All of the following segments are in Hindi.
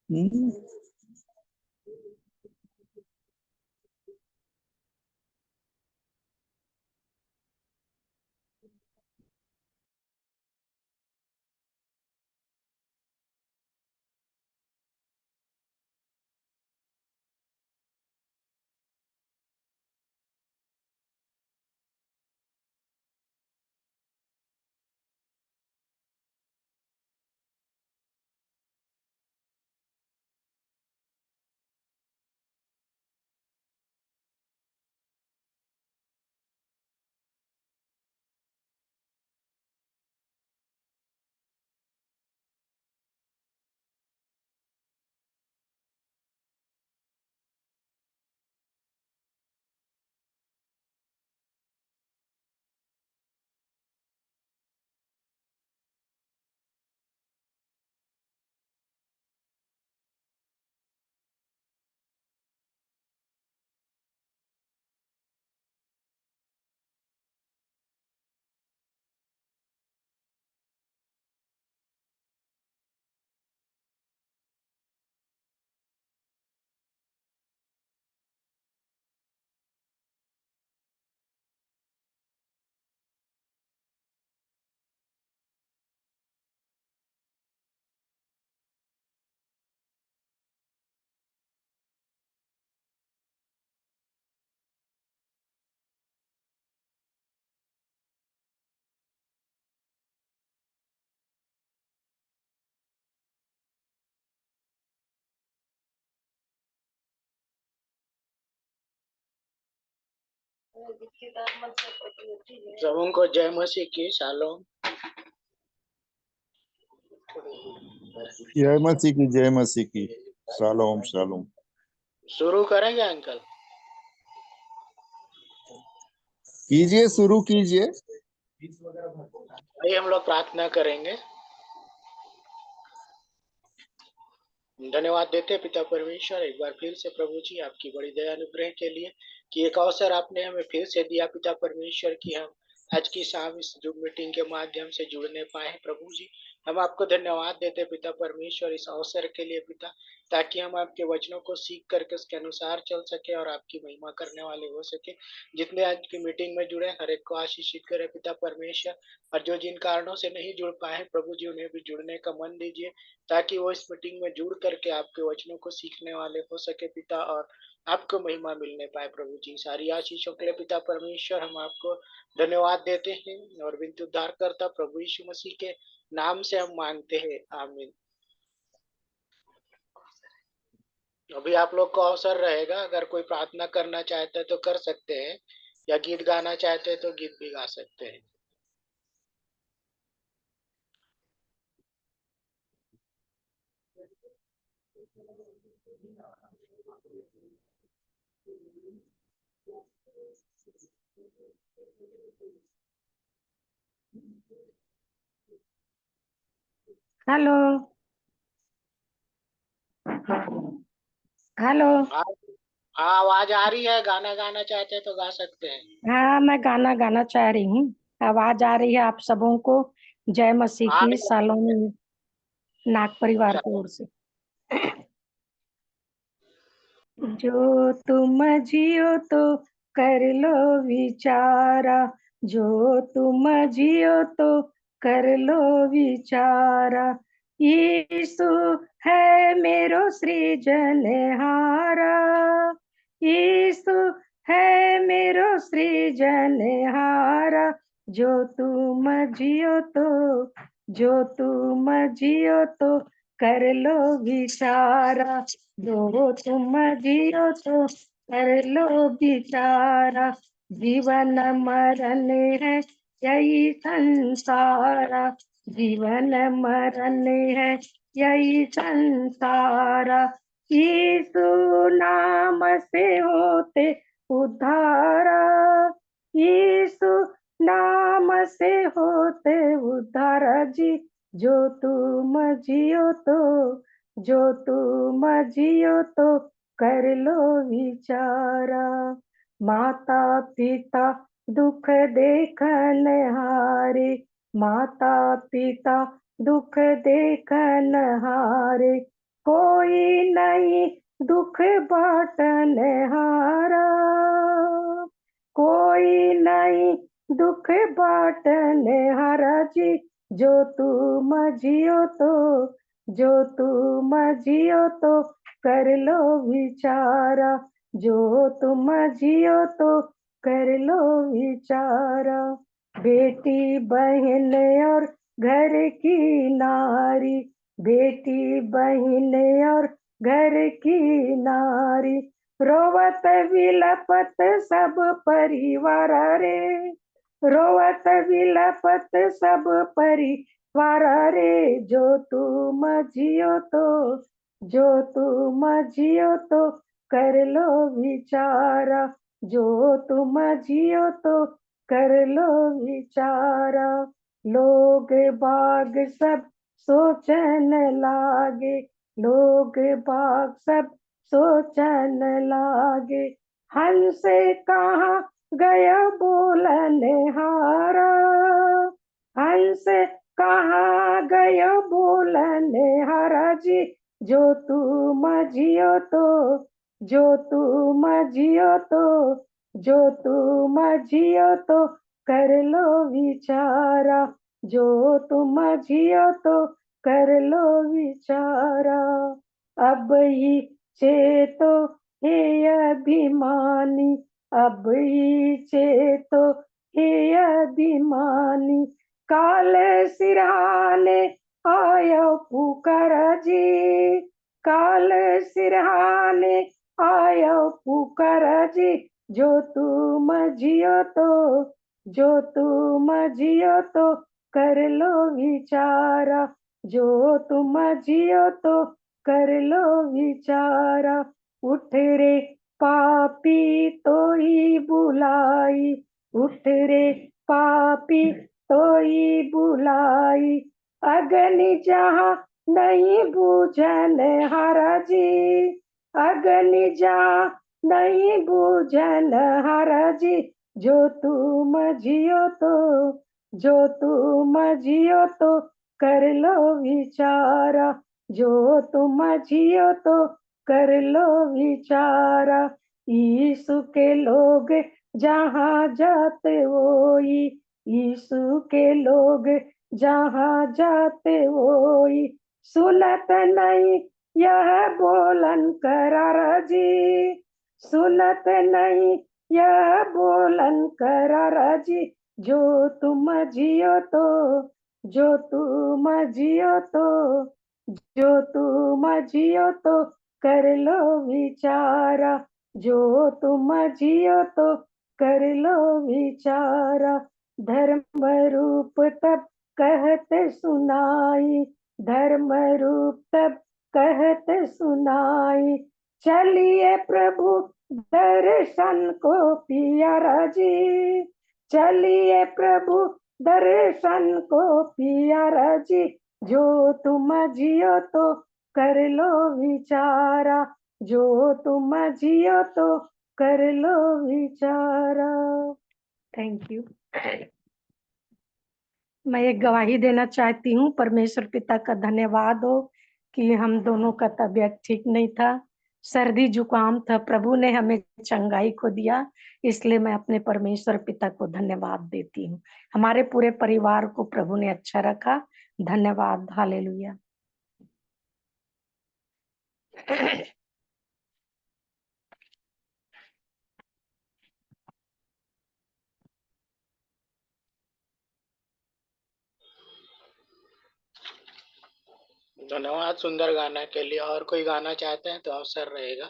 हम्म। सबको जय मसीह की। शालोम। जय मसीह की, जय मसीह की। Shalom shalom. शुरू करेंगे अंकल? कीजिए, शुरू कीजिए। भाई हम लोग प्रार्थना करेंगे। धन्यवाद देते पिता परमेश्वर, एक बार फिर से प्रभु जी आपकी बड़ी दया अनुग्रह के लिए कि एक अवसर आपने हमें फिर से दिया पिता परमेश्वर की हम आज की शाम इस जूम मीटिंग के माध्यम से जुड़ने पाए। प्रभु जी हम आपको धन्यवाद देते पिता परमेश्वर इस अवसर के लिए पिता, ताकि हम आपके वचनों को सीख करके उसके अनुसार चल सके और आपकी महिमा करने वाले हो सके। जितने आज की मीटिंग में जुड़े हर एक को आशीषित करे पिता परमेश्वर, और जो जिन कारणों से नहीं जुड़ पाए प्रभु जी उन्हें भी जुड़ने का मन दीजिए, ताकि वो इस मीटिंग में जुड़ करके आपके वचनों को सीखने वाले हो सके पिता, और आपको महिमा मिलने पाए। प्रभु जी सारी आशीषों के लिए पिता परमेश्वर हम आपको धन्यवाद देते हैं और विनती उद्धार करता प्रभु यीशु मसीह के नाम से हम मांगते हैं, आमीन। अभी आप लोग को अवसर रहेगा, अगर कोई प्रार्थना करना चाहते हैं तो कर सकते हैं, या गीत गाना चाहते हैं तो गीत भी गा सकते हैं। Hello hello. हाँ, आवाज आ रही है? गाना गाना चाहते हैं तो गा सकते हैं। हाँ, मैं गाना गाना चाह रही हूँ। आवाज आ रही है आप सबों को? जय मसीह हाँ की। सालों नाग परिवार की चलो। ओर से। जो तुम जियो तो कर लो विचारा, जो तुम जियो तो कर लो विचारा। यीशु है मेरो सृजनहारा, यीशु है मेरो सृजनहारा। जो तुम जियो तो, जो तुम जियो तो कर लो विचारा, जो तुम जियो तो कर लो विचारा। जीवन मरण है यही संसारा, जीवन मरण है यही संसारा। यीशु नाम से होते उद्धारा, यीशु नाम से होते उद्धारा जी। जो तुम जियो तो, जो तुम जियो तो कर लो विचारा। माता पिता दुख देखन हारे, माता पिता दुख देखन हारे, कोई नहीं दुख बाटन हारा, कोई नहीं दुख बाटन हारा जी। जो तुम जियो तो, जो तुम जियो तो कर लो विचारा, जो तुम जियो तो कर लो विचारा। बेटी बहन और घर की नारी, बेटी बहन और घर की नारी, रोवत विलपत सब परिवार रे, रोवत विलपत सब परिवार रे। जो तुम जियो तो, जो तुम जियो तो कर लो विचारा, जो तुम जियो तो कर लो विचारा। लोग बाग सब सोचन लागे, लोग बाग सब सोचन लागे, हंस कहाँ गया बोलन हारा, हंस कहाँ गया बोलन हारा जी। जो तुम जियो तो, जो तुम जियो तो, जो तुम जियो तो कर लो विचारा, जो तुम जियो तो कर लो विचारा। अब ही चेतो हे अभिमानी, अब ही चेतो हे अभिमानी, काल सिरहाने आयो पुकार जी, काल सिरहाने आयो पुकार जी। जो तुम जियो तो, जो तुम जियो तो कर लो विचारा, जो तुम जियो तो कर लो विचारा। उठ रे पापी तो ही बुलाई, उठ रे पापी तो ही बुलाई, अग्नि जहाँ नहीं बूझन हारा जी, अग्नि जहाँ नहीं बूझन हारा जी। जो तुम जियो तो, जो तुम जियो तो कर लो विचारा, जो तुम जियो तो कर लो विचारा। यीशु के लोग जहाँ जाते वोई, यीशु के लोग जहाँ जाते वोई, सुनत नहीं यह बोलन करारा जी, सुनत नहीं यह बोलन करारा जी। जो तुम जियो तो, जो तुम जियो तो, जो तुम जियो तो कर लो विचारा, जो तुम जियो तो कर लो विचारा। धर्म रूप तब कहत सुनाई, धर्म रूप तब कहत सुनाई, चलिए प्रभु दर्शन को पियारा जी, चलिए प्रभु दर्शन को पियारा जी। जो तुम जियो तो कर लो विचारा, जो तुम जियो तो कर लो विचारा। Thank you. मैं एक गवाही देना चाहती हूँ। परमेश्वर पिता का धन्यवाद हो कि हम दोनों का तबीयत ठीक नहीं था, सर्दी जुकाम था, प्रभु ने हमें चंगाई को दिया, इसलिए मैं अपने परमेश्वर पिता को धन्यवाद देती हूँ। हमारे पूरे परिवार को प्रभु ने अच्छा रखा। धन्यवाद। हालेलुया। धन्यवाद सुंदर गाना के लिए। और कोई गाना चाहते हैं तो अवसर रहेगा।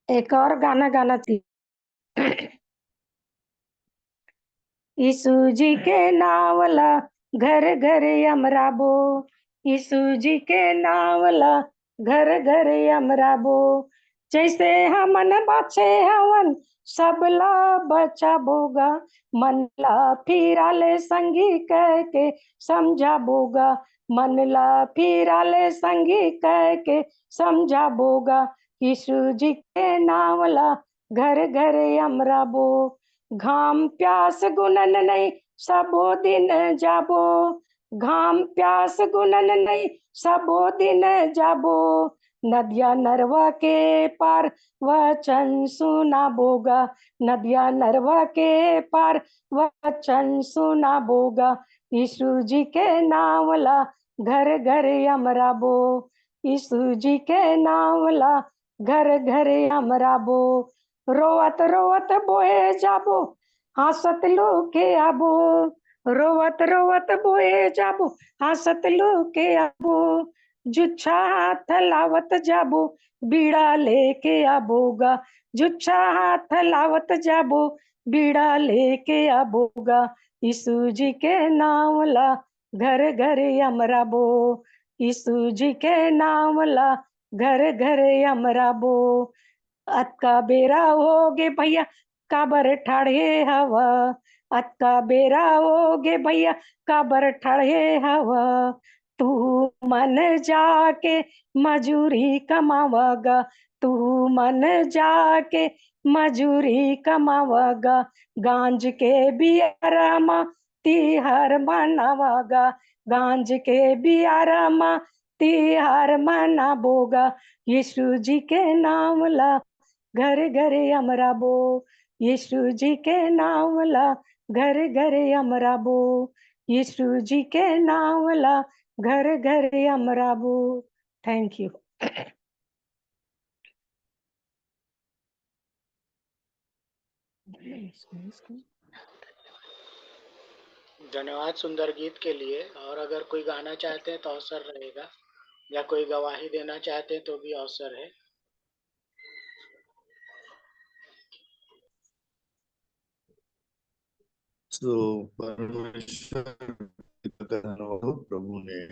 एक और गाना गाना थी। यीशु जी के नावला घर घर अमराबो, यीशु जी के नावला घर घर अमराबो, जैसे हमन बाछे हवन सबला बचा बोगा, मनला फिराले संगी कह के समझा बोगा, मनला फिराले संगी कह के समझा बोगा, यीशु जी के नावला घर घर अमराबो, घाम प्यास गुनन नहीं सबो दिन जाबो, घाम प्यास गुनन नहीं सबो दिन जाबो, नदिया नरवा के पार वचन सुना बोगा, नदिया नरवा के पार वचन सुना बोगा, यीशु जी के नावला घर घर अमराबो, यीशु जी के नावला घर घर अमराबो, रोवत रोवत बोए जाबो हंसत लूके आबो, रोवत रोवत बोए जाबो हंसत लूके आबो, जुच्छा हाथ लावत जाबो बीड़ा लेके आबोगा, जुच्छा हाथ लावत जाबो बीड़ा लेके आबोगा, यीशु जी के नावला घर घर अमराबो, यीशु जी के नावला घर घर अमराबो, अत का बेरा होगे भैया काबर ठाड़े हवा, अत का बेरा होगे भैया काबर ठाड़े हवा, तू मन जाके मजूरी कमावागा, तू मन जाके मजूरी कमावागा, गांज के बियारमा तिहार मनावागा, गांज के बियारमा तिहार मनाबोगा, यीशु जी के नावला घर घर अमराबो, यीशु जी के नावला घर घर अमराबो, यीशु जी के नावला घर घर अमराबो। Thank you. धन्यवाद सुंदर गीत के लिए। और अगर कोई गाना चाहते हैं तो अवसर रहेगा, या कोई गवाही देना चाहते हैं तो भी अवसर है। तो परमेश्वर का धन्यवाद हो, प्रभु ने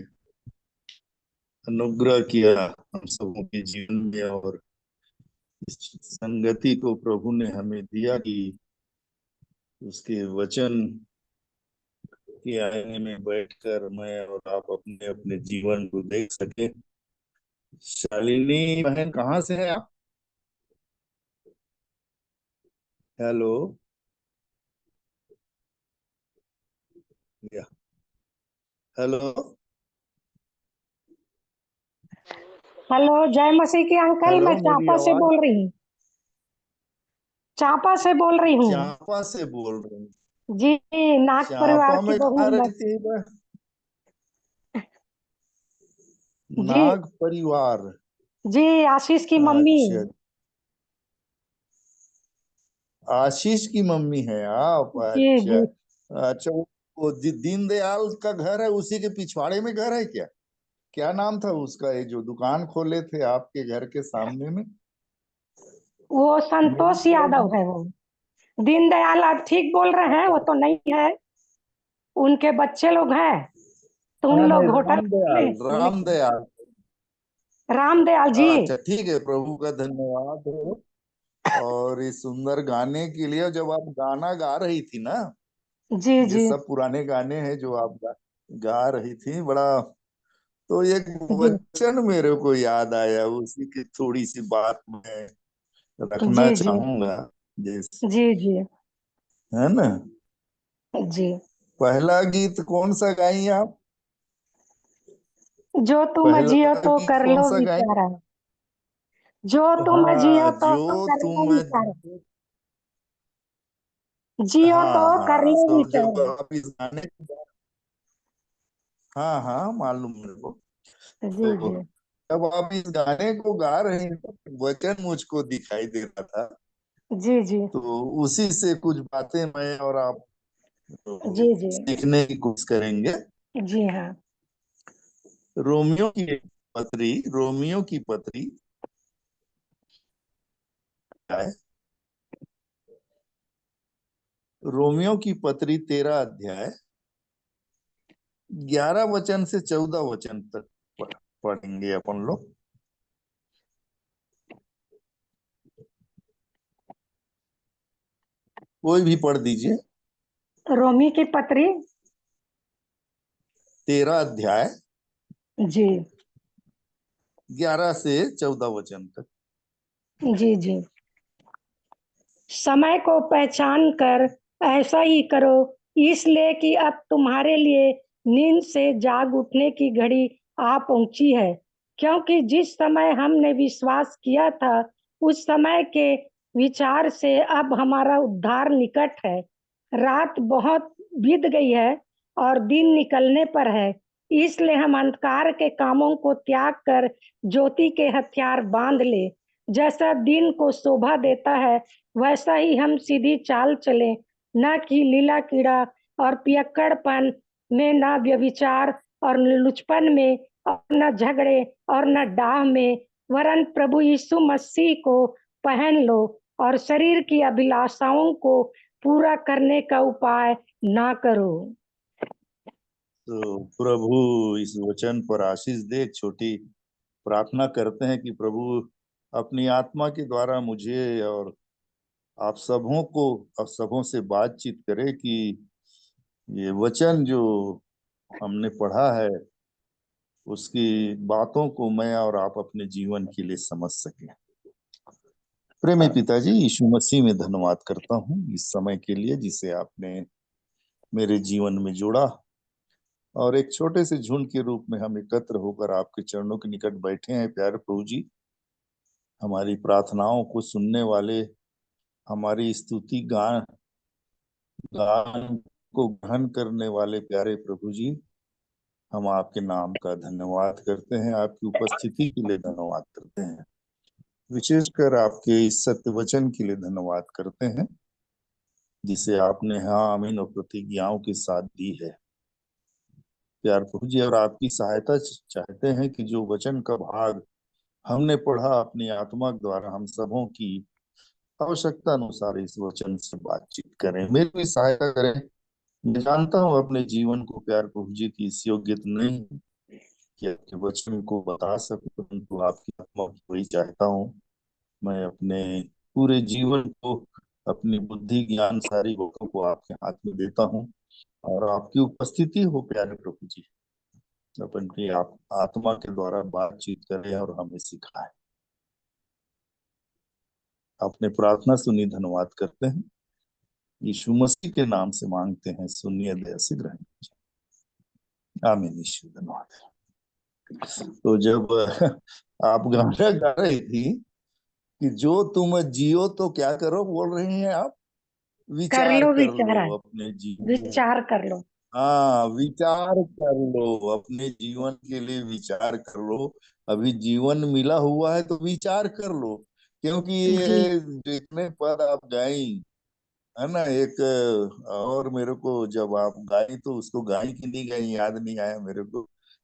अनुग्रह किया हम सबों के जीवन में, और इस संगति को प्रभु ने हमें दिया कि उसके वचन के आईने में बैठकर मैं और आप अपने अपने जीवन को देख सके। शालिनी बहन, कहाँ से है आप? हेलो। या हेलो। हेलो, जय मसीह की अंकल, हेलो, मैं मेरी चांपा से आवाज? बोल रही हूँ, चांपा से बोल रही हूँ। चांपा से बोल रही हूँ। जी, नाग परिवार चांपा की में बहू कहाँ हूँ मैं। रहती है? जी नाग परिवार। जी, आशीष की मम्मी। अच्छा, आशीष की मम्मी है आप? जी अच्छा। जी अच्छा, वो दीनदयाल का घर है, उसी के पिछवाड़े में घर है क्या? क्या नाम था उसका, ये जो दुकान खोले थे आपके घर के सामने में? वो संतोष यादव है वो। दीनदयाल आप ठीक बोल रहे हैं, वो तो नहीं है, उनके बच्चे लोग हैं, तो उन हाँ, नहीं, लोग होटल रामदयाल, खोले। रामदयाल। रामदयाल जी। अच्छा, ठीक है, प्रभु का धन्यवाद हो। और इस सुंदर गाने के लिए, जब आप गाना गा रही थी ना, जी ये जी सब पुराने गाने हैं जो आप गा रही थी, बड़ा, तो एक जी वचन मेरे को याद आया, उसी की थोड़ी सी बात मैं जी रखना जी चाहूंगा। जैसे, जी जी है ना, जी। पहला गीत कौन सा गाई आप? जो तुम पहला जियो तो गीत कर कौन लो सा गाई? विचारा, जो तुम जियो हाँ, तो जो कर लो तुम, विचारा, जियो तो हाँ कर हाँ, लो तो जब विचारा। आप इस गाने, हाँ हाँ, मालूम मेरे को। जी तो जी जब आप इस गाने को गा रहे हैं तो वचन मुझको दिखाई दे रहा था, जी जी तो उसी से कुछ बातें मैं और आप जी जी सीखने की कोशिश करेंगे। जी हाँ। रोमियो की पत्री क्या है? रोमियो की पत्री 13 अध्याय 11 वचन से 14 वचन तक पढ़ेंगे अपन लोग। कोई भी पढ़ दीजिए। रोमी की पत्री 13 अध्याय जी 11 से 14 वचन तक। जी जी। समय को पहचान कर ऐसा ही करो, इसलिए कि अब तुम्हारे लिए नींद से जाग उठने की घड़ी आ पहुंची है। क्योंकि जिस समय हमने विश्वास किया था उस समय के विचार से अब हमारा उद्धार निकट है। रात बहुत बीत गई है और दिन निकलने पर है। इसलिए हम अंधकार के कामों को त्याग कर ज्योति के हथियार बांध ले। जैसा दिन को शोभा देता है वैसा ही हम सीधी चाल चले, न कि लीला कीड़ा और पियक्कड़पन में, न व्यभिचार और लुचपन में, और न झगड़े और न डाह में, वरन प्रभु यीशु मसीह को पहन लो और शरीर की अभिलाषाओं को पूरा करने का उपाय ना करो। तो प्रभु इस वचन पर आशीष दे। एक छोटी प्रार्थना करते हैं कि प्रभु अपनी आत्मा के द्वारा मुझे और आप सबों से बातचीत करे कि ये वचन जो हमने पढ़ा है उसकी बातों को मैं और आप अपने जीवन के लिए समझ सके। प्रेमी पिताजी, यीशु मसीह में धन्यवाद करता हूँ इस समय के लिए जिसे आपने मेरे जीवन में जोड़ा, और एक छोटे से झुंड के रूप में हम एकत्र होकर आपके चरणों के निकट बैठे हैं। प्यारे प्रभु जी, हमारी प्रार्थनाओं को सुनने वाले, हमारी स्तुति गान गान को ग्रहण करने वाले प्यारे प्रभु जी, हम आपके नाम का धन्यवाद करते हैं, आपकी उपस्थिति के लिए धन्यवाद करते हैं, विशेषकर आपके इस सत्य वचन के लिए धन्यवाद करते हैं जिसे आपने हाँ आमीन और प्रतिज्ञाओं के साथ दी है। प्यार प्रभु जी, और आपकी सहायता चाहते हैं कि जो वचन का भाग हमने पढ़ा अपनी आत्मा के द्वारा हम सबों की आवश्यकता अनुसार इस वचन से बातचीत करें, मेरी भी सहायता करें। मैं जानता हूँ अपने जीवन को प्यार प्रभु जी की इस योग्य नहीं हूँ कि आपके वचन को बता सकूं, परंतु आपकी आत्मा की वही चाहता हूँ। मैं अपने पूरे जीवन को, अपनी बुद्धि ज्ञान सारी बातों को आपके हाथ में देता हूँ, और आपकी उपस्थिति हो प्यारे प्रभु जी, अपन की आप आत्मा के द्वारा बातचीत करें और हमें सिखाए। आपने प्रार्थना सुनी, धन्यवाद करते हैं, यीशु मसीह के नाम से मांगते हैं, सुनिए, दया से ग्रहण कीजिए। आमीन। यीशु धन्यवाद। तो जब आप गाना गा रही थी कि जो तुम जियो तो क्या करो, बोल रही हैं आप, कर विचार लो कर लो विचार, अपने जीवन। विचार कर लो। हाँ, विचार कर लो, अपने जीवन के लिए विचार कर लो। अभी जीवन मिला हुआ है तो विचार कर लो, क्योंकि जी ये जो इतने पद आप गाई है ना, एक और मेरे को जब आप गाई तो उसको गाई कि नहीं गाई याद नहीं आया मेरे को,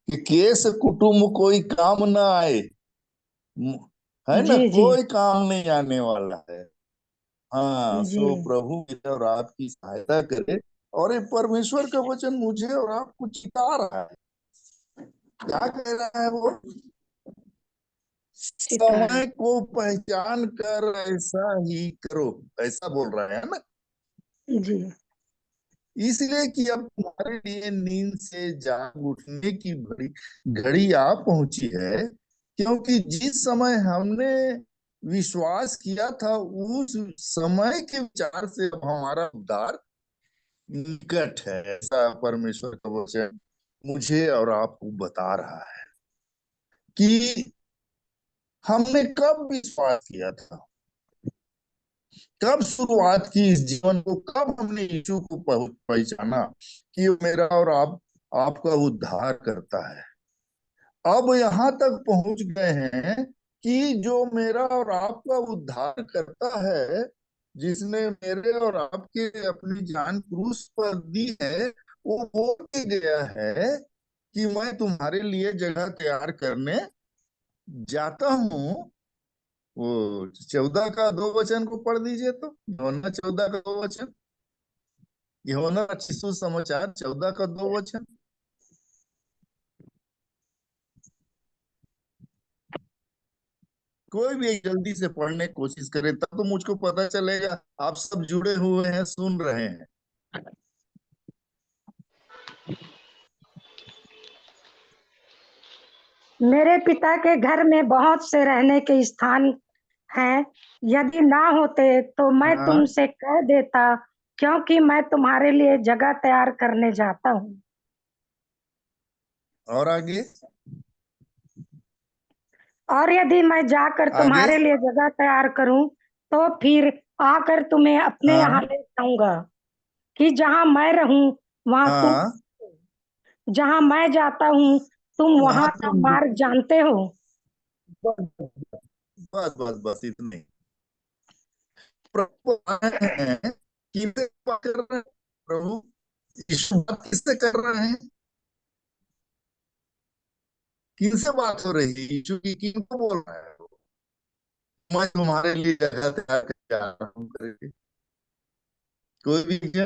कि केस कुटुंब कोई काम ना आए, है ना, जी जी कोई काम नहीं आने वाला है। हाँ, जी सो प्रभु मेरा और आपकी सहायता करे, और ये परमेश्वर का वचन मुझे और आपको चिता रहा है। क्या कह रहा है वो? सितारा। समय को पहचान कर ऐसा ही करो, ऐसा बोल रहा है ना। जी इसलिए कि अब तुम्हारे लिए नींद से जाग उठने की बड़ी घड़ी आ पहुंची है, क्योंकि जिस समय हमने विश्वास किया था उस समय के विचार से अब हमारा उद्धार निकट है, ऐसा परमेश्वर का वचन मुझे और आपको बता रहा है कि हमने कब विश्वास किया था, कब शुरुआत की इस जीवन को, कब हमने यीशु को पहचाना कि वो मेरा और आपका उद्धार करता है। अब यहाँ तक पहुंच गए हैं कि जो मेरा और आपका उद्धार करता है, जिसने मेरे और आपके अपनी जान क्रूस पर दी है, वो बोल के गया है कि मैं तुम्हारे लिए जगह तैयार करने जाता हूँ। वो 14 का 2 वचन को पढ़ दीजिए तो, यूहन्ना 14 का 2 वचन, यूहन्ना अच्छी सुसमाचार 14 का 2 वचन। कोई भी एक जल्दी से पढ़ने की कोशिश करे, तब तो मुझको पता चलेगा आप सब जुड़े हुए हैं, सुन रहे हैं। मेरे पिता के घर में बहुत से रहने के स्थान हैं, यदि ना होते तो मैं हाँ, तुमसे कह देता, क्योंकि मैं तुम्हारे लिए जगह तैयार करने जाता हूँ। और आगे? और यदि मैं जाकर आगे? तुम्हारे लिए जगह तैयार करूं, तो फिर आकर तुम्हें अपने यहाँ हाँ, ले जाऊंगा, कि जहाँ मैं रहूं वहां तुम, हाँ, जहाँ मैं जाता हूँ तुम वहां वहां का तुम भी। मार्ग जानते हो। बस बस बस बस इतने। प्रभु आए हैं, किससे बात कर रहे हैं प्रभु? यीशु बात किससे कर रहे हैं? किनसे बात हो रही है यीशु की? किनको बोल रहा है वो? मैं तुम्हारे लिए जगह तैयार करके आ रहा हूँ करके। कोई भी क्या?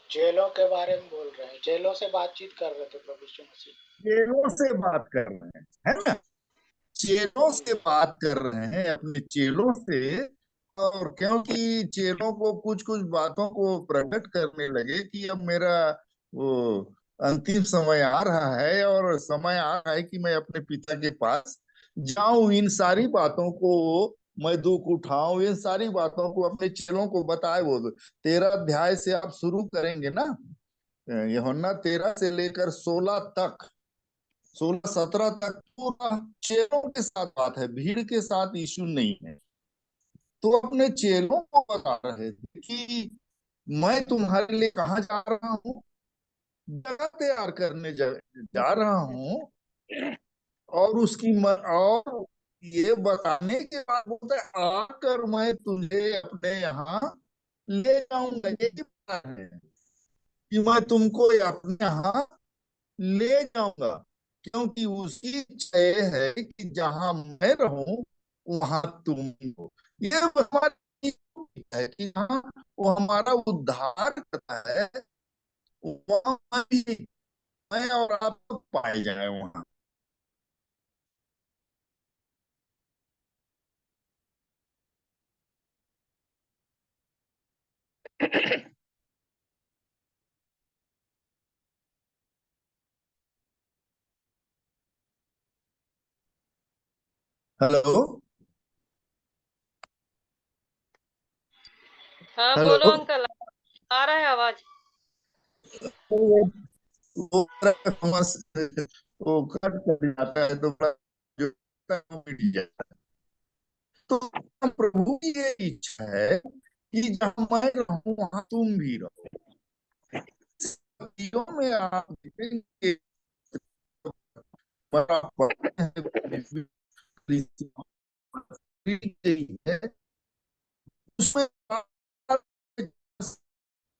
जेलों के बारे में बोल रहे हैं, जेलों से बातचीत कर रहे थे प्रभु यीशु मसीह। चेलों से बात कर रहे हैं, है ना? चेलों से बात कर रहे हैं, अपने चेलों से। और क्योंकि चेलों को कुछ कुछ बातों को प्रकट करने लगे कि अब मेरा वो अंतिम समय आ रहा है, और समय आ रहा है कि मैं अपने पिता के पास जाऊं, इन सारी बातों को मैं दुख उठाऊं, इन सारी बातों को अपने चेलों को बताए। वो 13 अध्याय से आप शुरू करेंगे ना, यूहन्ना 13 से लेकर 16 तक, 16-17 तक पूरा चेलों के साथ बात है, भीड़ के साथ यीशु नहीं है। तो अपने चेलों को बता रहे थे कि मैं तुम्हारे लिए कहाँ जा रहा हूँ, जगह तैयार करने जा रहा हूँ। और और ये बताने के बाद बोलता है, आकर मैं तुझे अपने यहाँ ले जाऊंगा। यही बात है कि मैं तुमको अपने यहाँ ले जाऊंगा, क्योंकि उसकी इच्छा ये है कि जहां मैं रहूं वहां तुम हो। ये हमारी इच्छा है कि जहां वो हमारा उद्धार करता है, वहां भी मैं और आप तो पाए जाए वहां। हेलो? हाँ बोलो हेलो? अंकल, आ रहा है आवाज। वो वो कट कर जाता है तो बड़ा जो वो मिट जाता है। तो प्रभु की ये इच्छा है कि जहां मैं रहूं वहां तुम भी रहो। चीजों में आप देखेंगे, बड़ा बड़ा है उसमें।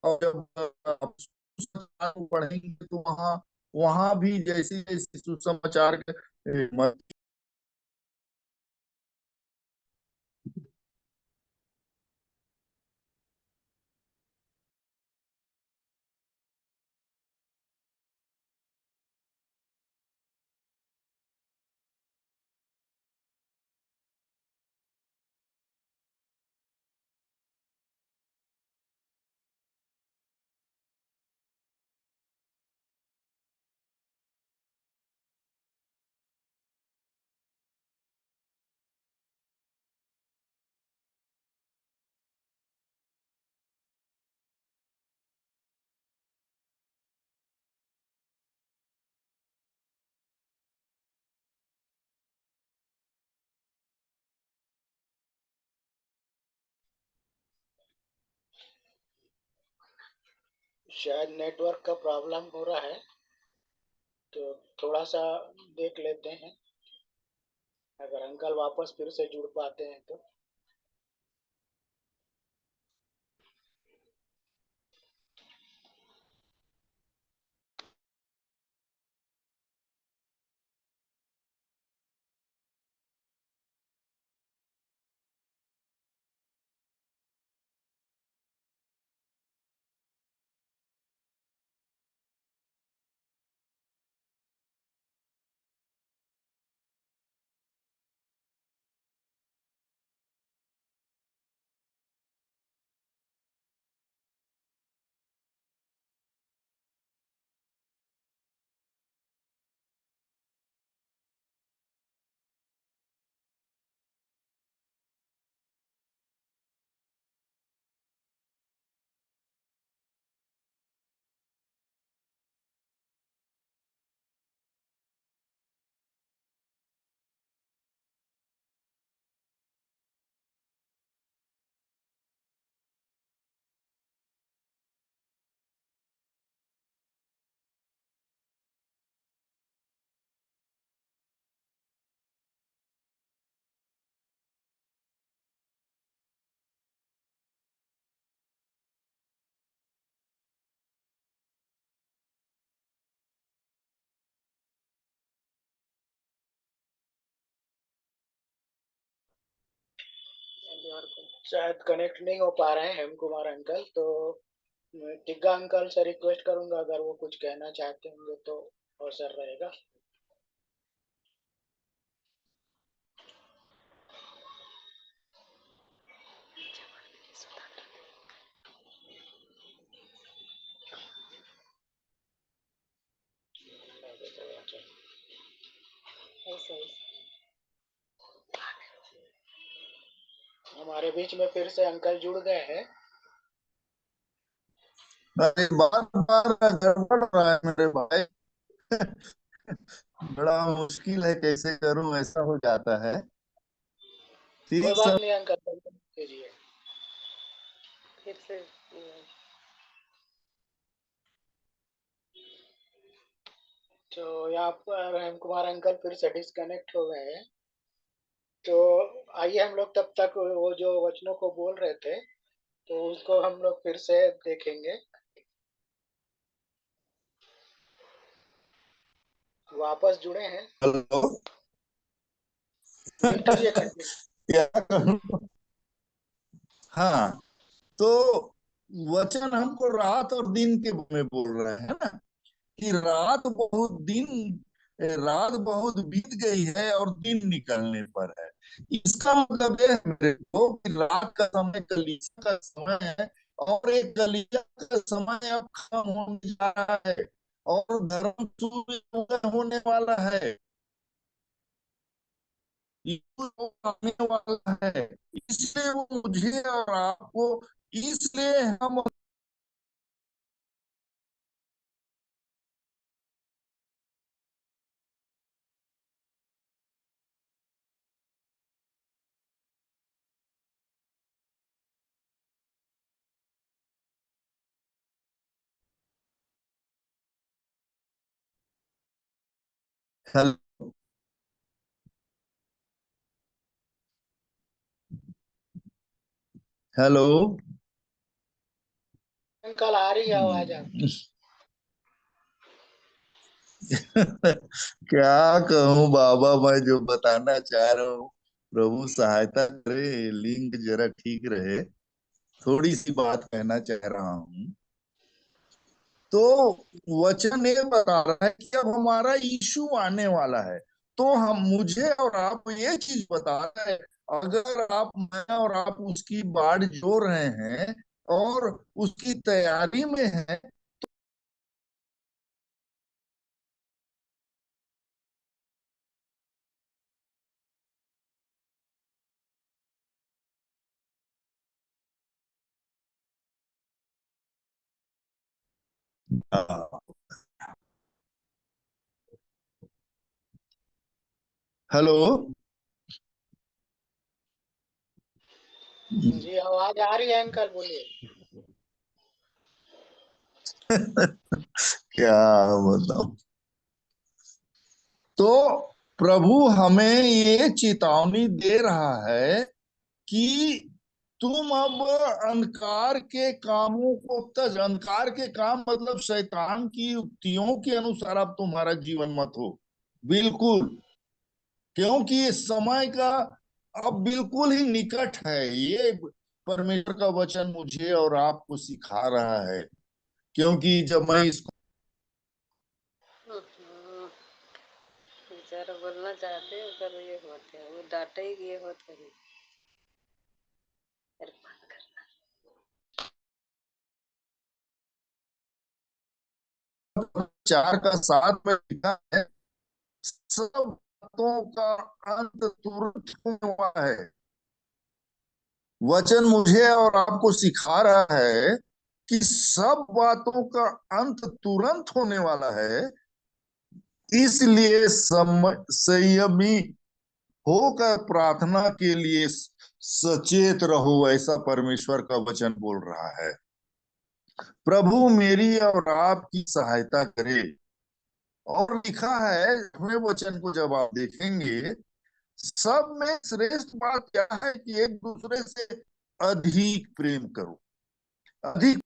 और जब आप सुसमाचार को पढ़ेंगे तो वहां वहां भी जैसे जैसे सुसमाचार के शायद नेटवर्क का प्रॉब्लम हो रहा है, तो थोड़ा सा देख लेते हैं, अगर अंकल वापस फिर से जुड़ पाते हैं तो। शायद कनेक्ट नहीं हो पा रहे हैं हेम कुमार अंकल, तो मैं टिग्गा अंकल से रिक्वेस्ट करूंगा, अगर वो कुछ कहना चाहते होंगे तो अवसर रहेगा। हमारे बीच में फिर से अंकल जुड़ गए हैं। अरे बार बार गड़बड़ रहा है मेरे भाई। बड़ा मुश्किल है, कैसे करूं, ऐसा हो जाता है। कोई ठीक बात सब। नहीं अंकल, कीजिए फिर से तो यहाँ पर हेम कुमार अंकल फिर से डिस्कनेक्ट हो गए हैं। तो आइए हम लोग तब तक वो जो वचनों को बोल रहे थे, तो उसको हम लोग फिर से देखेंगे। वापस जुड़े हैं हेलो। जी, कीजिए कंटिन्यू। क्या करूं। हाँ, तो वचन हमको रात और दिन के में बोल रहे हैं ना, कि रात बहुत बीत गई है और दिन निकलने पर है। इसका मतलब ये है मेरे को कि रात का समय कलीसिया का समय है, और एक कलीसिया का समय अब खत्म होने जा रहा है, और धर्म सूर्य उदय होने वाला है, यीशु आने वाला है। इसलिए वो मुझे और आपको, इसलिए हम। हेलो। हेलो। अंकल आ रही है आवाज आपकी। क्या कहूँ बाबा, मैं जो बताना चाह रहा हूँ, प्रभु सहायता करे, लिंक जरा ठीक रहे। थोड़ी सी बात कहना चाह रहा हूँ। तो वचन ये बता रहा है कि अब हमारा यीशु आने वाला है। तो हम, मुझे और आप ये चीज बता रहा है, अगर आप, मैं और आप उसकी बाट जो रहे हैं और उसकी तैयारी में हैं। हेलो। जी आवाज आ रही है अंकल, बोलिए। क्या बताऊं। तो प्रभु हमें ये चेतावनी दे रहा है कि तुम अब अंधकार के कामों को तज, अंधकार के काम मतलब शैतान की युक्तियों के अनुसार अब तुम्हारा जीवन मत हो, बिल्कुल। क्योंकि ये समय का अब बिल्कुल ही निकट है। ये परमेश्वर का वचन मुझे और आपको सिखा रहा है, क्योंकि जब मैं इसको बेचारा बोलना चाहते हैं पर ये होते हैं, वो डांटे ही ये होते हैं। अरे बंद करना। 4:7 में लिखा है, सब बातों का अंत तुरंत होने वाला है। वचन मुझे और आपको सिखा रहा है कि सब बातों का अंत तुरंत होने वाला है, इसलिए संयमी होकर प्रार्थना के लिए सचेत रहो, ऐसा परमेश्वर का वचन बोल रहा है। प्रभु मेरी और आपकी सहायता करे। और लिखा है अपने वचन को जब आप देखेंगे, सब में श्रेष्ठ बात क्या है कि एक दूसरे से अधिक प्रेम करो, अधिक।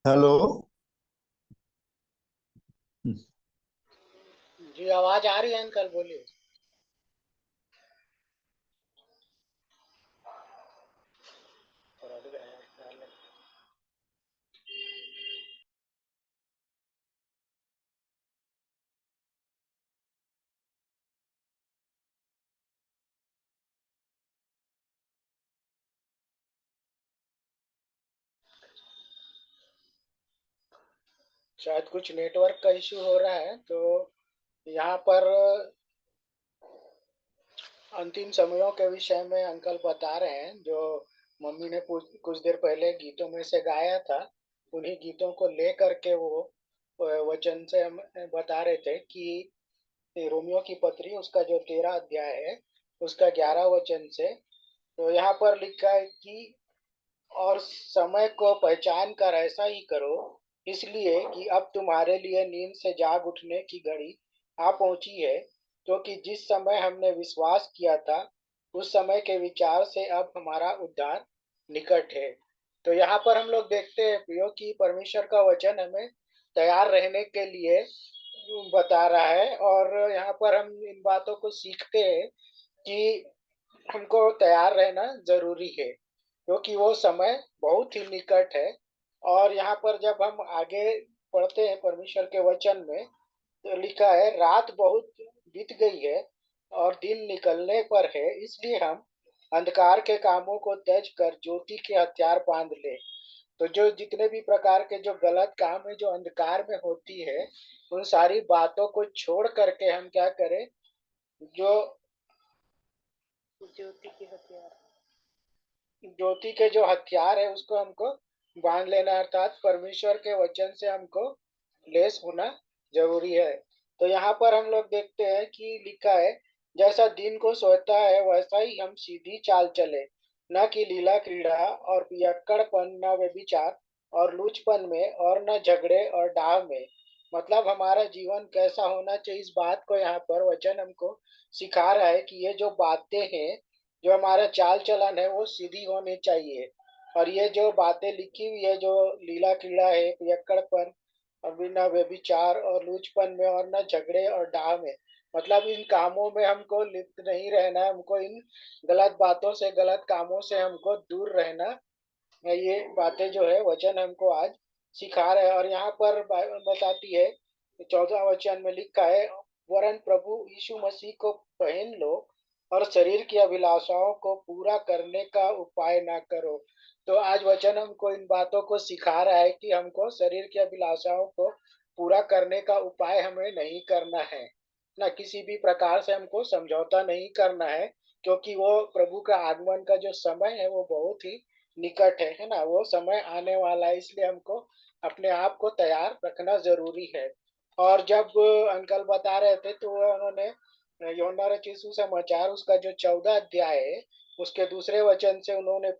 हेलो। जी आवाज आ रही है अंकल, बोलिए। शायद कुछ नेटवर्क का इश्यू हो रहा है। तो यहाँ पर अंतिम समयों के विषय में अंकल बता रहे हैं, जो मम्मी ने कुछ देर पहले गीतों में से गाया था, उन्हीं गीतों को ले करके वो वचन से हम बता रहे थे कि रोमियो की पत्री उसका जो 13 अध्याय है उसका 11 वचन से। तो यहाँ पर लिखा है कि और समय को पहचान कर ऐसा ही करो, इसलिए कि अब तुम्हारे लिए नींद से जाग उठने की घड़ी आ पहुंची है, क्योंकि जिस समय हमने विश्वास किया था उस समय के विचार से अब हमारा उद्धार निकट है। तो यहाँ पर हम लोग देखते हैं प्रियो कि परमेश्वर का वचन हमें तैयार रहने के लिए बता रहा है, और यहाँ पर हम इन बातों को सीखते हैं कि हमको तैयार रहना जरूरी है, क्योंकि वो समय बहुत ही निकट है। और यहाँ पर जब हम आगे पढ़ते हैं परमेश्वर के वचन में, तो लिखा है रात बहुत बीत गई है और दिन निकलने पर है, इसलिए हम अंधकार के कामों को त्यज कर ज्योति के हथियार बांध ले। तो जो जितने भी प्रकार के जो गलत काम है जो अंधकार में होती है, उन सारी बातों को छोड़ करके हम क्या करें, जो ज्योति की हथियार। ज्योति के जो हथियार है उसको हमको बांध लेना, अर्थात परमेश्वर के वचन से हमको लेस होना जरूरी है। तो यहाँ पर हम लोग देखते हैं कि लिखा है, जैसा दिन को सोता है वैसा ही हम सीधी चाल चले, न कि लीला क्रीड़ा और पियक्कड़पन, न व्यभिचार और लूचपन में, और न झगड़े और डाह में। मतलब हमारा जीवन कैसा होना चाहिए, इस बात को यहाँ पर वचन हमको सिखा रहा है कि ये जो बातें हैं, जो हमारा चाल चलन है, वो सीधी होनी चाहिए। और ये जो बातें लिखी हुई है, जो लीला क्रीड़ा है, पियक्कड़पन और बिना व्यभिचार और लूचपन में, और न झगड़े और डाह में, मतलब इन कामों में हमको लिप्त नहीं रहना है, हमको इन गलत बातों से, गलत कामों से हमको दूर रहना है। ये बातें जो है वचन हमको आज सिखा रहे हैं। और यहाँ पर बाइबल बताती है, 14 वचन में लिखा है, वरन प्रभु यीशु मसीह को पहन लो और शरीर की अभिलाषाओं को पूरा करने का उपाय ना करो। तो आज वचन हमको इन बातों को सिखा रहा है कि हमको शरीर की अभिलाषाओं को पूरा करने का उपाय हमें नहीं करना है ना, किसी भी प्रकार से हमको समझौता नहीं करना है, क्योंकि वो प्रभु का आगमन का जो समय है वो बहुत ही निकट है ना, वो समय आने वाला है। इसलिए हमको अपने आप को तैयार रखना जरूरी है। और जब अंकल बता रहे थे तो उन्होंने यूहन्ना रचित सुसमाचार उसका जो 14 अध्याय है, उसके दूसरे वचन से उन्होंने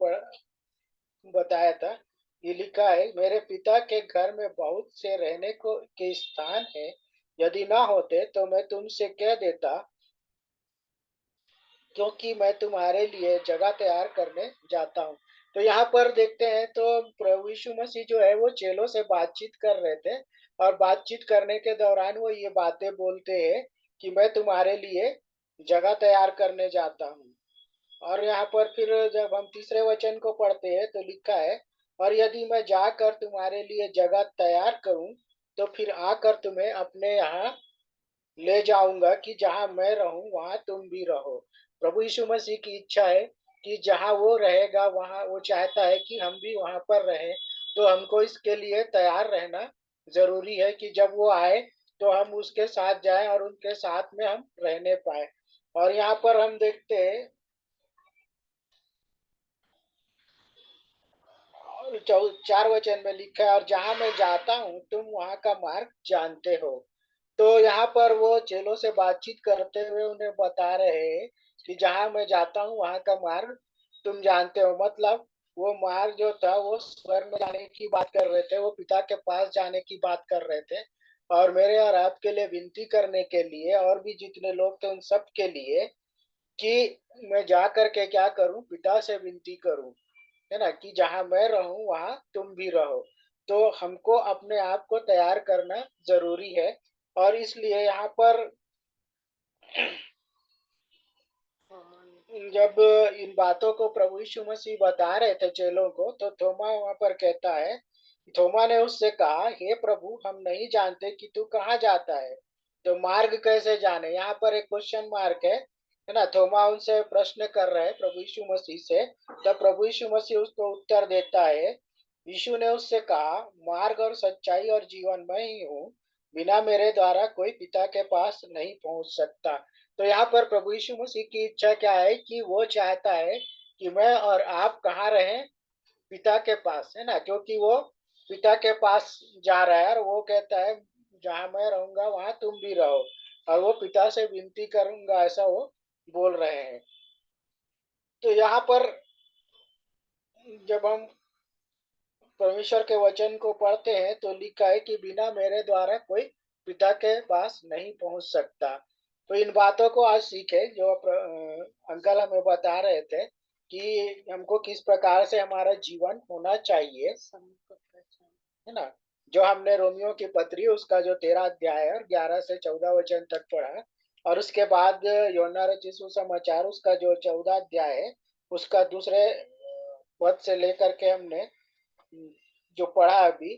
बताया था। ये लिखा है, मेरे पिता के घर में बहुत से रहने को के स्थान है, यदि ना होते तो मैं तुमसे कह देता, क्योंकि मैं तुम्हारे लिए जगह तैयार करने जाता हूँ। तो यहाँ पर देखते हैं तो प्रभु यीशु मसीह जो है वो चेलों से बातचीत कर रहे थे, और बातचीत करने के दौरान वो ये बातें बोलते हैं कि मैं तुम्हारे लिए जगह तैयार करने जाता हूँ। और यहाँ पर फिर जब हम तीसरे वचन को पढ़ते हैं तो लिखा है, और यदि मैं जाकर तुम्हारे लिए जगह तैयार करूं तो फिर आकर तुम्हें अपने यहाँ ले जाऊंगा, कि जहां मैं रहूं वहां तुम भी रहो। प्रभु यीशु मसीह की इच्छा है कि जहां वो रहेगा वहां, वो चाहता है कि हम भी वहां पर रहें। तो हमको इसके लिए तैयार रहना जरूरी है कि जब वो आए तो हम उसके साथ जाएं और उनके साथ में हम रहने पाए। और यहाँ पर हम देखते हैं, और 4 वचन में लिखा है, और जहां मैं जाता हूं तुम वहां का मार्ग जानते हो। तो यहाँ पर वो चेलों से बातचीत करते हुए उन्हें बता रहे हैं कि जहां मैं जाता हूँ वहां का मार्ग तुम जानते हो। मतलब वो मार्ग जो था वो स्वर्ग में जाने की बात कर रहे थे, वो पिता के पास जाने की बात कर रहे थे। और मेरे और आपके लिए विनती करने के लिए, और भी जितने लोग थे उन सब के लिए, कि मैं जा करके क्या करूं, पिता से विनती करूं, है ना, कि जहां मैं रहूं वहां तुम भी रहो। तो हमको अपने आप को तैयार करना जरूरी है। और इसलिए यहाँ पर जब इन बातों को प्रभु यीशु मसीह बता रहे थे चेलों को, तो थोमा वहां पर कहता है, थोमा ने उससे कहा, हे प्रभु, हम नहीं जानते कि तू कहाँ जाता है, तो मार्ग कैसे जाने। यहाँ पर एक क्वेश्चन मार्क है ना। थोमा उनसे प्रश्न कर रहे हैं प्रभु यीशु मसीह से। तब प्रभु यीशु मसीह उसको उत्तर देता है, यीशु ने उससे कहा, मार्ग और सच्चाई और जीवन मैं ही हूँ, बिना मेरे द्वारा कोई पिता के पास नहीं पहुंच सकता। तो यहाँ पर प्रभु यीशु मसीह की इच्छा क्या है, कि वो चाहता है कि मैं और आप कहाँ रहें, पिता के पास, है ना, क्योंकि वो पिता के पास जा रहा है। और वो कहता है, जहां मैं रहूंगा वहां तुम भी रहो, और वो पिता से विनती करूंगा, ऐसा वो बोल रहे हैं। तो यहाँ पर जब हम परमेश्वर के वचन को पढ़ते हैं तो लिखा है कि बिना मेरे द्वारा कोई पिता के पास नहीं पहुंच सकता। तो इन बातों को आज सीखे, जो अंकल हमें बता रहे थे कि हमको किस प्रकार से हमारा जीवन होना चाहिए, है ना। जो हमने रोमियो की पत्री उसका जो 13 अध्याय है और 11 से 14 वचन तक पढ़ा, और उसके बाद यूहन्ना रचित सुसमाचार उसका जो 14 अध्याय है, उसका दूसरे पद से लेकर के हमने जो पढ़ा अभी।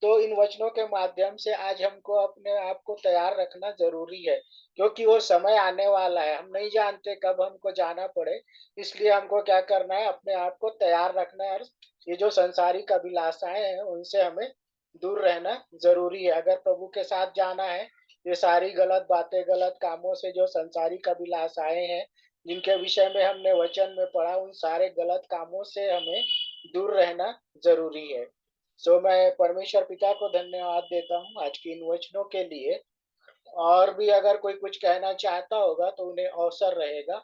तो इन वचनों के माध्यम से आज हमको अपने आप को तैयार रखना जरूरी है, क्योंकि वो समय आने वाला है, हम नहीं जानते कब हमको जाना पड़े। इसलिए हमको क्या करना है, अपने आप को तैयार रखना है, और ये जो संसारिक अभिलाषाएं हैं उनसे हमें दूर रहना जरूरी है। अगर प्रभु के साथ जाना है, ये सारी गलत बातें, गलत कामों से, जो संसारिक अभिलाषाएं हैं जिनके विषय में हमने वचन में पढ़ा, उन सारे गलत कामों से हमें दूर रहना जरूरी है। सो मैं परमेश्वर पिता को धन्यवाद देता हूँ आज की इन वचनों के लिए। और भी अगर कोई कुछ कहना चाहता होगा तो उन्हें अवसर रहेगा।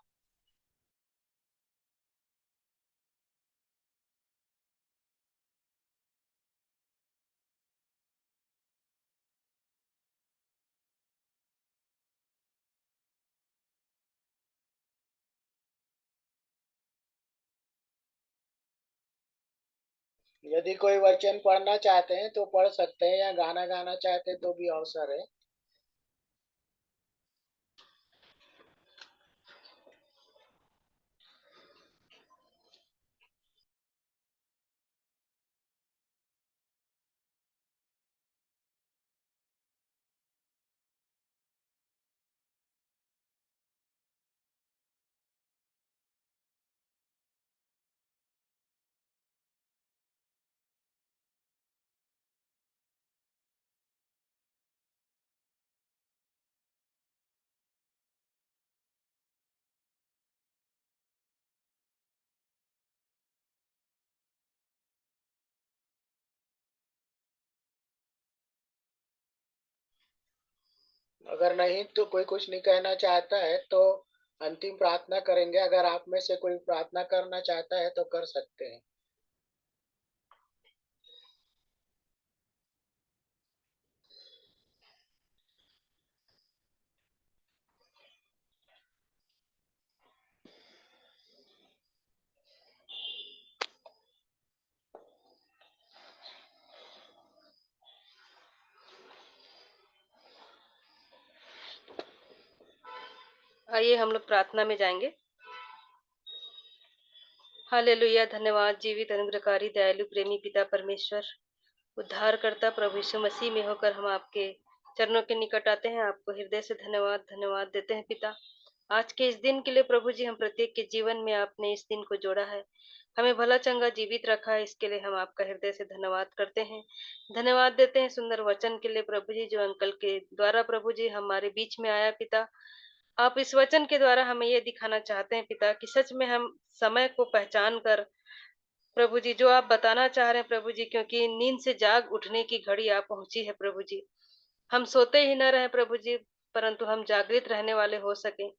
यदि कोई वचन पढ़ना चाहते हैं तो पढ़ सकते हैं, या गाना गाना चाहते हैं तो भी अवसर है। अगर नहीं तो कोई कुछ नहीं कहना चाहता है तो अंतिम प्रार्थना करेंगे। अगर आप में से कोई प्रार्थना करना चाहता है तो कर सकते हैं। आइए हम लोग प्रार्थना में जाएंगे। हालेलुया। धन्यवाद जीवित अनुग्रहकारी दयालु प्रेमी पिता परमेश्वर, उद्धारकर्ता प्रभु यीशु मसीह में होकर हम आपके चरणों के निकट आते हैं। आपको हृदय से धन्यवाद देते हैं पिता। आज के इस दिन के लिए प्रभु जी, हम प्रत्येक के जीवन में आपने इस दिन को जोड़ा है, हमें भला चंगा जीवित रखा है। इसके लिए हम आपका हृदय से धन्यवाद करते हैं, धन्यवाद देते हैं सुंदर वचन के लिए प्रभु जी, जो अंकल के द्वारा प्रभु जी हमारे बीच में आया पिता। आप इस वचन के द्वारा हमें ये दिखाना चाहते हैं पिता कि सच में हम समय को पहचान कर प्रभु जी जो आप बताना चाह रहे हैं प्रभु जी, क्योंकि नींद से जाग उठने की घड़ी आप पहुंची है प्रभु जी। हम सोते ही न रहे प्रभु जी, परंतु हम जागृत रहने वाले हो सके,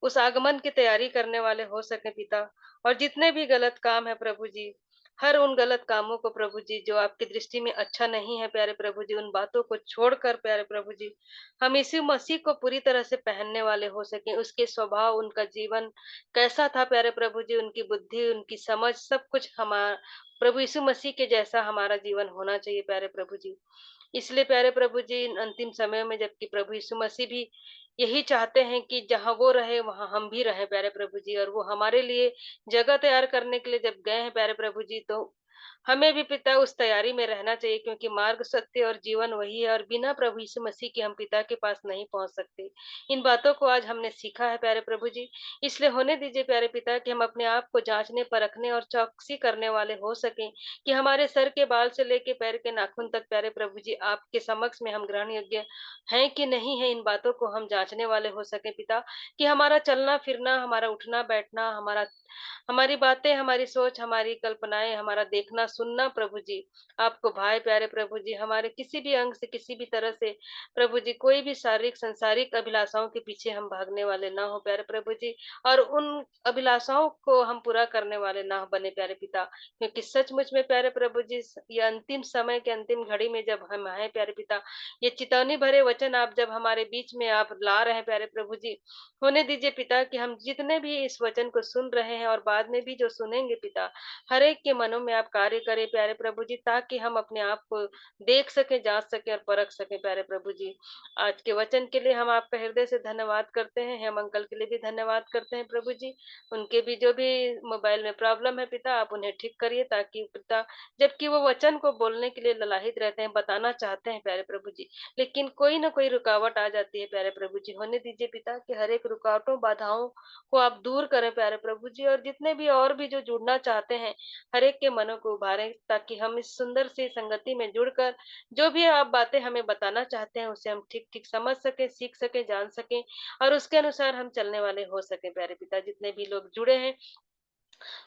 उस आगमन की तैयारी करने वाले हो सके पिता। और जितने भी गलत काम है प्रभु जी, हर उन गलत कामों को प्रभु जी जो आपकी दृष्टि में अच्छा नहीं है प्यारे प्रभु जी, उन बातों को छोड़कर प्यारे प्रभु जी हम इसी मसीह को पूरी तरह से पहनने वाले हो सके। उसके स्वभाव, उनका जीवन कैसा था प्यारे प्रभु जी, उनकी बुद्धि, उनकी समझ, सब कुछ हमारा प्रभु यीशु मसीह के जैसा हमारा जीवन होना चाहिए प्यारे प्रभु जी। इसलिए प्यारे प्रभु जी, इन अंतिम समय में जबकि प्रभु यीशु मसीह भी यही चाहते हैं कि जहां वो रहे वहां हम भी रहे प्यारे प्रभु जी, और वो हमारे लिए जगह तैयार करने के लिए जब गए हैं प्यारे प्रभु जी, तो हमें भी पिता उस तैयारी में रहना चाहिए, क्योंकि मार्ग, सत्य और जीवन वही है, और बिना प्रभु यीशु मसीह के हम पिता के पास नहीं पहुंच सकते। इन बातों को आज हमने सीखा है प्यारे प्रभु जी। इसलिए होने दीजिए प्यारे पिता कि हम अपने आप को जांचने, परखने और चौकसी करने वाले हो सकें, कि हमारे सर के बाल से लेके पैर के नाखून तक प्यारे प्रभु जी आपके समक्ष में हम ग्रहण योग्य हैं कि नहीं है, इन बातों को हम जांचने वाले हो सके पिता। कि हमारा चलना फिरना, हमारा उठना बैठना, हमारी बातें, हमारी सोच, हमारी कल्पनाएं, हमारा देखना सुनना प्रभु जी आपको भाई प्यारे प्रभु जी, हमारे किसी भी अंग से, किसी भी तरह से प्रभु जी कोई भी शारीरिक संसारिक अभिलाषाओं के पीछे हम भागने वाले ना हो प्यारे प्रभु जी, और उन अभिलाषाओं को हम पूरा करने वाले ना बने प्यारे पिता। क्योंकि सचमुच में प्यारे प्रभु जी, ये अंतिम समय के अंतिम घड़ी में जब हम आए प्यारे पिता, ये चेतावनी भरे वचन आप जब हमारे बीच में आप ला रहे हैं प्यारे प्रभु जी, होने दीजिए पिता कि हम जितने भी इस वचन को सुन रहे हैं और बाद में भी जो सुनेंगे पिता, हर एक के मनों में आप कार्य करें प्यारे प्रभु जी, ताकि हम अपने आप को देख सके, जांच सके और परख सके प्यारे प्रभु जी। आज के वचन के लिए हम आपका हृदय से धन्यवाद करते हैं, हम अंकल के लिए भी धन्यवाद करते हैं प्रभु जी। उनके भी जो भी मोबाइल में प्रॉब्लम है पिता, आप उन्हें ठीक करिए, ताकि पिता जबकि वो वचन को बोलने के लिए ललाहित रहते हैं, बताना चाहते हैं प्यारे प्रभु जी, लेकिन कोई ना कोई रुकावट आ जाती है प्यारे प्रभु जी। होने दीजिए पिता कि हर एक रुकावटों, बाधाओं को आप दूर करें प्यारे प्रभु जी, और जितने भी और भी जो जुड़ना चाहते हैं, हर एक के मनों को उभारें, ताकि हम इस सुंदर सी संगति में जुड़कर जो भी आप बातें हमें बताना चाहते हैं उसे हम ठीक ठीक समझ सके, सीख सके, जान सके, और उसके अनुसार हम चलने वाले हो सके प्यारे पिता। जितने भी लोग जुड़े हैं,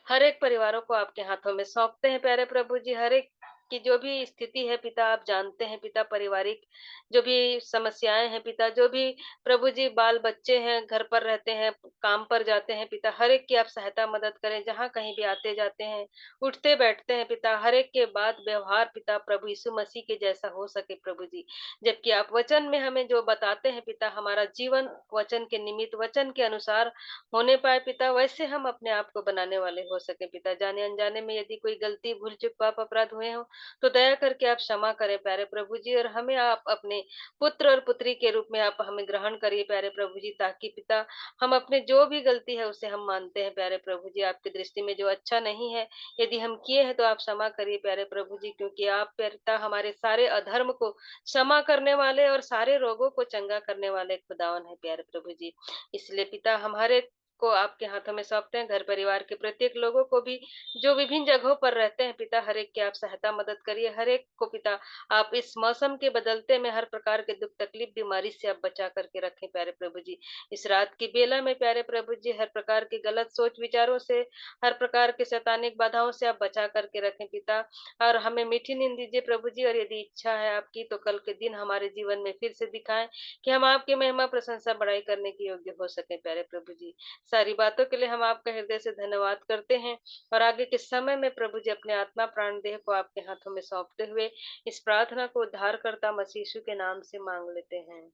हर एक परिवारों को आपके हाथों में सौंपते हैं प्यारे प्रभु जी। हर एक कि जो भी स्थिति है पिता आप जानते हैं पिता, पारिवारिक जो भी समस्याएँ हैं पिता, जो भी प्रभु जी बाल बच्चे हैं, घर पर रहते हैं, काम पर जाते हैं पिता, हर एक की आप सहायता मदद करें, जहाँ कहीं भी आते-जाते हैं, उठते-बैठते हैं पिता, हर एक के बात व्यवहार पिता प्रभु यीशु मसीह के जैसा हो सके प्रभु जी। जबकि आप वचन में हमें जो बताते हैं पिता, हमारा जीवन वचन के निमित्त, वचन के अनुसार होने पाए पिता, वैसे हम अपने आप को बनाने वाले हो सके पिता। जाने-अनजाने में यदि कोई गलती, भूल-चूक, पाप, अपराध हुए हों, तो दया करके आप क्षमा करें प्यारे प्रभु जी, और हमें आप अपने पुत्र और पुत्री के रूप में आप हमें ग्रहण करिए प्यारे प्रभु जी, ताकि पिता हम अपने जो भी गलती है उसे हम मानते हैं प्यारे प्रभु जी, आपकी दृष्टि में जो अच्छा नहीं है यदि हम किए हैं तो आप क्षमा करिए प्यारे प्रभु जी, क्योंकि आप पिता हमारे सारे अधर्म को क्षमा करने वाले और सारे रोगों को चंगा करने वाले खुदावन है प्यारे प्रभु जी। इसलिए पिता हमारे को आपके हाथों में सौंपते हैं, घर परिवार के प्रत्येक लोगों को भी जो विभिन्न जगहों पर रहते हैं पिता, हर एक की आप सहायता मदद करिए, हर एक को पिता आप इस मौसम के बदलते में हर प्रकार के दुख तकलीफ बीमारी से आप बचा करके रखें प्यारे प्रभु जी। इस रात की बेला में प्यारे प्रभु जी हर प्रकार के गलत सोच विचारों से, हर प्रकार के शैतानिक बाधाओं से आप बचा करके रखें पिता, और हमें मीठी नींद दीजिए प्रभु जी, और यदि इच्छा है आपकी तो कल के दिन हमारे जीवन में फिर से दिखाएं कि हम आपकी महिमा प्रशंसा बढ़ाई करने के योग्य हो सके प्यारे प्रभु जी। सारी बातों के लिए हम आपका हृदय से धन्यवाद करते हैं, और आगे के समय में प्रभु जी अपने आत्मा प्राण देह को आपके हाथों में सौंपते हुए इस प्रार्थना को उद्धारकर्ता मसीह यीशु के नाम से मांग लेते हैं,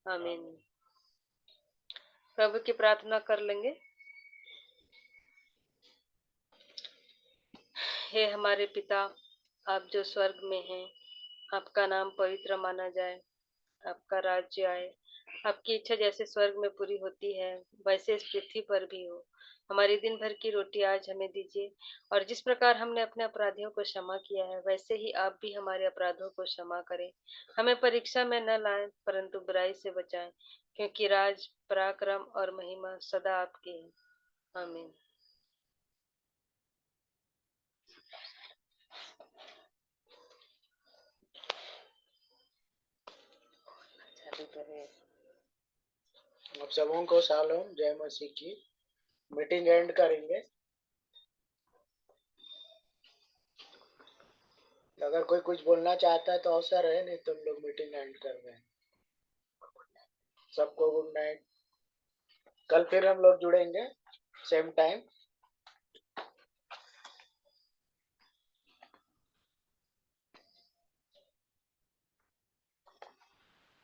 आमीन। प्रभु की प्रार्थना कर लेंगे। हे हमारे पिता, आप जो स्वर्ग में हैं, आपका नाम पवित्र माना जाए, आपका राज्य आए, आपकी इच्छा जैसे स्वर्ग में पूरी होती है वैसे इस पृथ्वी पर भी हो। हमारी दिन भर की रोटी आज हमें दीजिए, और जिस प्रकार हमने अपने अपराधियों को क्षमा किया है वैसे ही आप भी हमारे अपराधों को क्षमा करें। हमें परीक्षा में न लाएं परंतु बुराई से बचाएं, क्योंकि राज, पराक्रम और महिमा सदा आपकी है, आमीन। आप सबों को शालोम, जय मसीह की। मीटिंग एंड करेंगे। अगर कोई कुछ बोलना चाहता है तो अवसर है, नहीं तो हम लोग मीटिंग एंड कर रहे हैं। सबको गुड नाइट। कल फिर हम लोग जुड़ेंगे सेम टाइम।